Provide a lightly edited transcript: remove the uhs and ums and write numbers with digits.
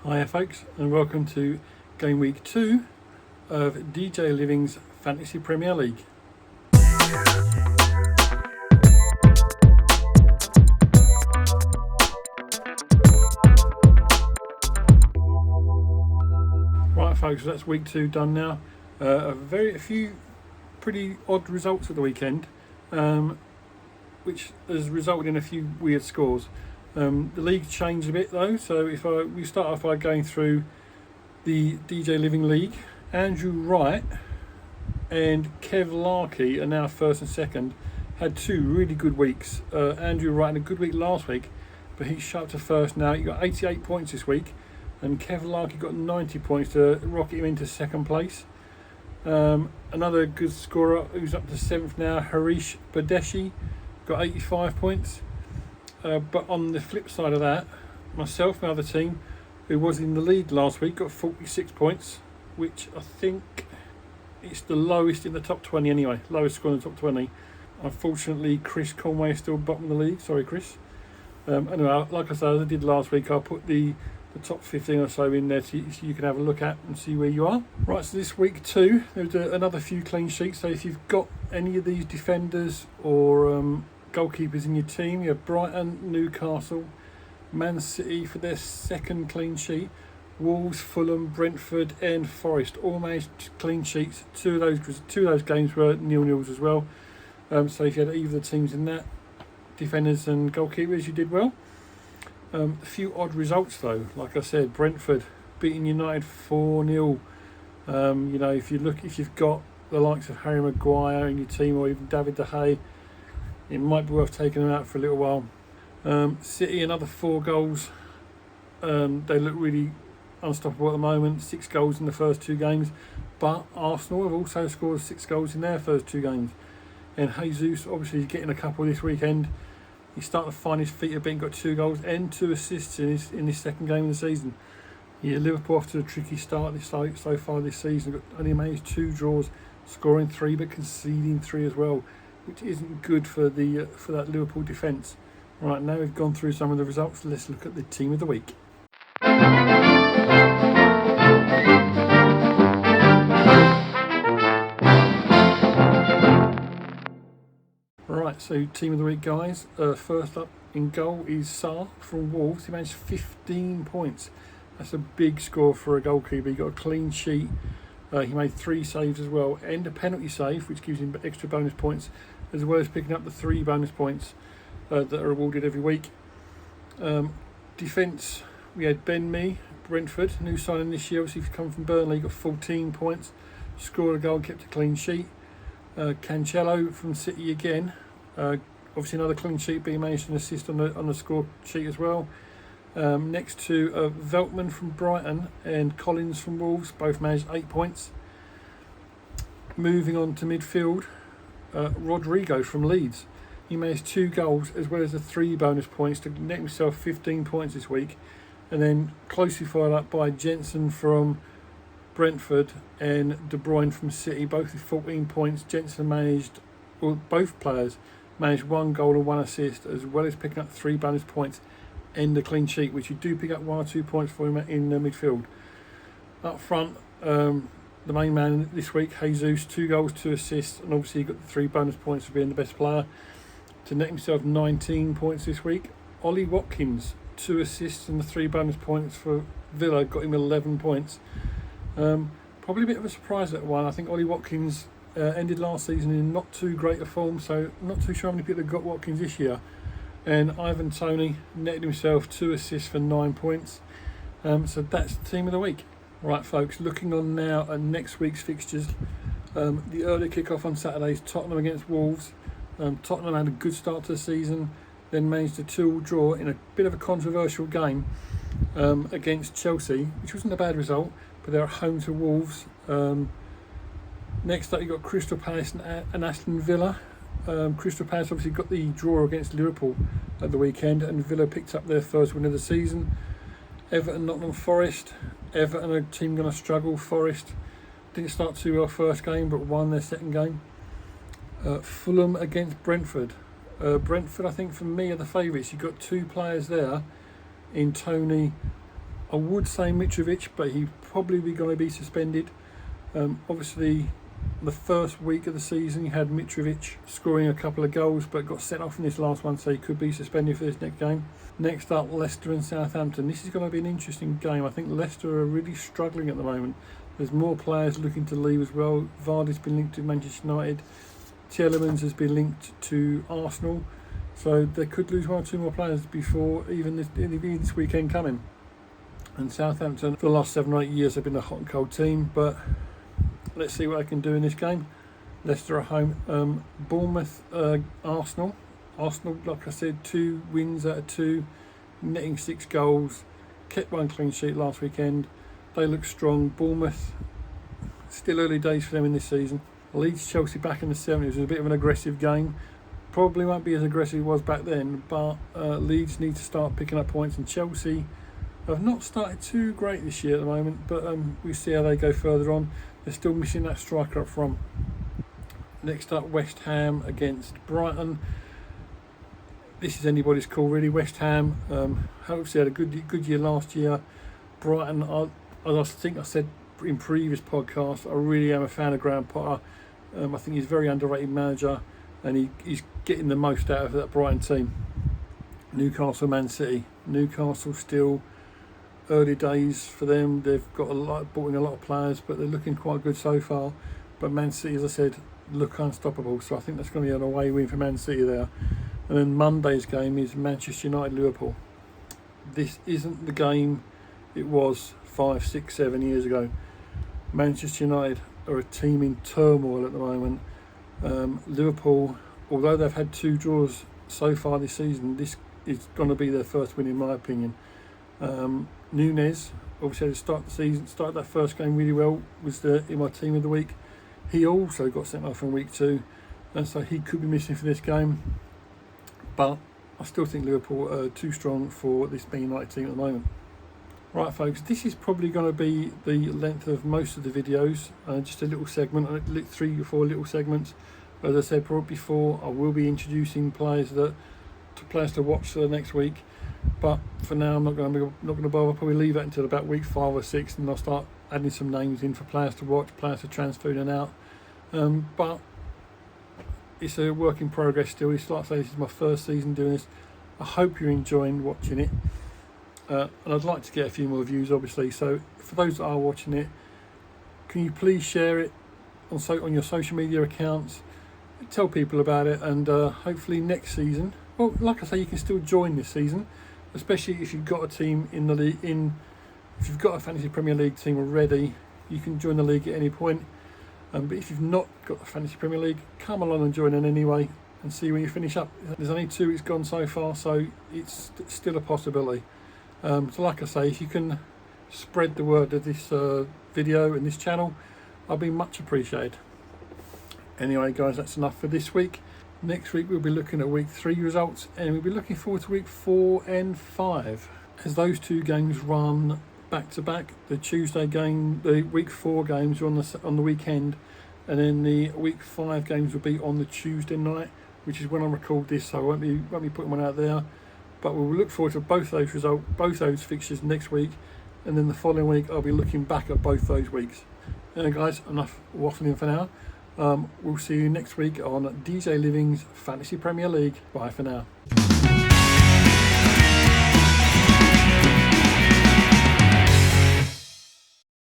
Hiya folks, and welcome to game week 2 of DJ Living's Fantasy Premier League. Right folks, so that's week 2 done now. A few pretty odd results at the weekend, which has resulted in a few weird scores. The league changed a bit though, so we start off by going through the DJ Living League. Andrew Wright and Kev Larkey are now first and second. Had two really good weeks. Andrew Wright had a good week last week, but he's shut to first now. He got 88 points this week, and Kev Larkey got 90 points to rocket him into second place. Another good scorer who's up to 7th now, Harish Badeshi, got 85 points. But on the flip side of that, myself, my other team, who was in the lead last week, got 46 points, which I think it's the lowest in the top 20 anyway, lowest score in the top 20. Unfortunately, Chris Conway is still bottom of the league. Sorry, Chris. Anyway, like I said, as I did last week, I'll put the top 15 or so in there so you can have a look at and see where you are. Right, so this week too, there's another few clean sheets. So if you've got any of these defenders or goalkeepers in your team, you have Brighton, Newcastle, Man City for their second clean sheet, Wolves, Fulham, Brentford and Forest all managed clean sheets. Two of those games were 0-0s as well. So if you had either of the teams in that, defenders and goalkeepers, you did well. A few odd results though, like I said, Brentford beating United 4-0. If you've got the likes of Harry Maguire in your team or even David De Gea, it might be worth taking them out for a little while. City, another 4 goals. They look really unstoppable at the moment. 6 goals in the first 2 games. But Arsenal have also scored 6 goals in their first 2 games. And Jesus, obviously, is getting a couple this weekend. He's starting to find his feet a bit. Got 2 goals and 2 assists in his second game of the season. Yeah, Liverpool off to a tricky start so far this season. Only managed 2 draws, scoring 3 but conceding 3 as well, which isn't good for that Liverpool defence. Right, now we've gone through some of the results, let's look at the team of the week. Right, so team of the week, guys. First up in goal is Sarr from Wolves. He managed 15 points. That's a big score for a goalkeeper. He got a clean sheet. He made 3 saves as well, and a penalty save, which gives him extra bonus points, as well as picking up the 3 bonus points that are awarded every week. Defence, we had Ben Mee, Brentford, new signing this year. Obviously, if you come from Burnley, got 14 points, scored a goal, kept a clean sheet. Cancelo from City again, obviously another clean sheet, but he managed an assist on the score sheet as well. Next to Veltman from Brighton and Collins from Wolves, both managed 8 points. Moving on to midfield, Rodrigo from Leeds. He managed 2 goals as well as the 3 bonus points to net himself 15 points this week. And then closely followed up by Jensen from Brentford and De Bruyne from City, both with 14 points. Jensen both players managed 1 goal and 1 assist, as well as picking up 3 bonus points and a clean sheet, which you do pick up 1 or 2 points for him in the midfield. Up front, the main man this week, Jesus, 2 goals, 2 assists, and obviously he got the 3 bonus points for being the best player to net himself 19 points this week. Ollie Watkins, 2 assists and the 3 bonus points for Villa, got him 11 points. Probably a bit of a surprise that one. I think Ollie Watkins ended last season in not too great a form, so not too sure how many people have got Watkins this year. And Ivan Toney netted himself 2 assists for 9 points. So that's the team of the week. Right folks, looking on now at next week's fixtures. The early kick-off on Saturday is Tottenham against Wolves. Tottenham had a good start to the season, then managed a 2-2 draw in a bit of a controversial game against Chelsea, which wasn't a bad result, but they're at home to Wolves. Next up, you've got Crystal Palace and Aston Villa. Crystal Palace obviously got the draw against Liverpool at the weekend, and Villa picked up their first win of the season. Everton, Nottingham Forest. Everton, a team going to struggle. Forest didn't start too well first game, but won their second game. Fulham against Brentford. Brentford, I think for me, are the favourites. You've got 2 players there in Tony. I would say Mitrovic, but he's probably going to be suspended. Obviously, the first week of the season, you had Mitrovic scoring a couple of goals, but got sent off in this last one, so he could be suspended for this next game. Next up, Leicester and Southampton. This is going to be an interesting game. I think Leicester are really struggling at the moment. There's more players looking to leave as well. Vardy's been linked to Manchester United. Tielemans has been linked to Arsenal. So they could lose one or two more players before even this weekend coming. And Southampton, for the last 7 or 8 years, have been a hot and cold team. But let's see what they can do in this game. Leicester at home. Bournemouth, Arsenal. Arsenal, like I said, 2 wins out of 2, netting 6 goals. Kept 1 clean sheet last weekend. They look strong. Bournemouth, still early days for them in this season. Leeds Chelsea back in the 70s was a bit of an aggressive game. Probably won't be as aggressive as it was back then, but Leeds need to start picking up points, and Chelsea have not started too great this year at the moment, but we'll see how they go further on. They're still missing that striker up front. Next up, West Ham against Brighton. This is anybody's call, really. West Ham hopefully had a good year last year. Brighton, as I think I said in previous podcasts, I really am a fan of Graham Potter. I think he's a very underrated manager, and he's getting the most out of that Brighton team. Newcastle, Man City. Newcastle still early days for them. They've got brought in a lot of players, but they're looking quite good so far. But Man City, as I said, look unstoppable. So I think that's going to be an away win for Man City there. And then Monday's game is Manchester United Liverpool. This isn't the game it was 5, 6, 7 years ago. Manchester United are a team in turmoil at the moment. Liverpool, although they've had 2 draws so far this season, this is going to be their first win in my opinion. Nunez, obviously at the start of the season, started that first game really well, was in my team of the week. He also got sent off in week 2, and so he could be missing for this game. But I still think Liverpool are too strong for this Man United team at the moment. Right folks, this is probably going to be the length of most of the videos, just a little segment, 3 or 4 little segments. As I said before, I will be introducing players to watch for the next week, but for now I'm not going to bother. I'll probably leave that until about week 5 or 6, and I'll start adding some names in for players to watch, players to transfer in and out. But it's a work in progress still. It's like I say, this is my first season doing this. I hope you're enjoying watching it. And I'd like to get a few more views, obviously. So for those that are watching it, can you please share it on your social media accounts? Tell people about it, and hopefully next season. Well, like I say, you can still join this season, especially if you've got a team in the league. If you've got a Fantasy Premier League team already, you can join the league at any point. But if you've not got the Fantasy Premier League, come along and join in anyway, and see where you finish up. There's only 2 weeks gone so far, so it's still a possibility. So like I say, if you can spread the word of this video and this channel, I'll be much appreciated. Anyway guys, that's enough for this week. Next week we'll be looking at week 3 results, and we'll be looking forward to week 4 and 5, as those 2 games run back to back. The Tuesday game, the week 4 games are on the weekend, and then the week 5 games will be on the Tuesday night, which is when I record this, so I won't be putting one out there. But we'll look forward to both those fixtures next week, and then the following week I'll be looking back at both those weeks. Anyway guys, enough waffling for now. We'll see you next week on DJ Living's Fantasy Premier League. Bye for now.